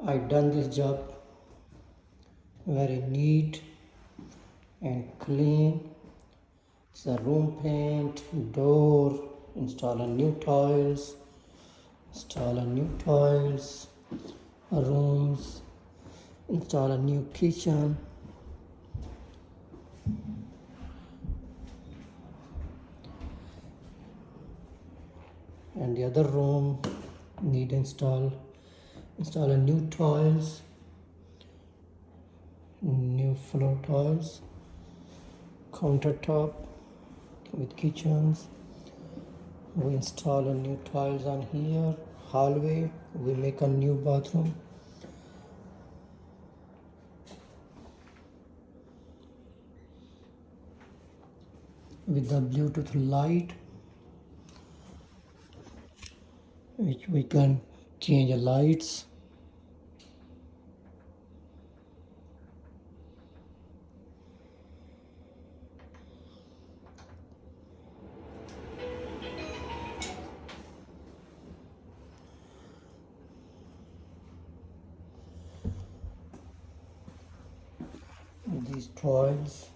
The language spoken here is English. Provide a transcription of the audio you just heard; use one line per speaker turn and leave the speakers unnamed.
I done this job very neat and clean. It's a room paint, door, install a new tiles, rooms, install a new kitchen. And the other room need install a new tiles, new floor tiles, countertop with kitchens. We install a new tiles on here. Hallway, we make a new bathroom. With the Bluetooth light, which we can change the lights. These toys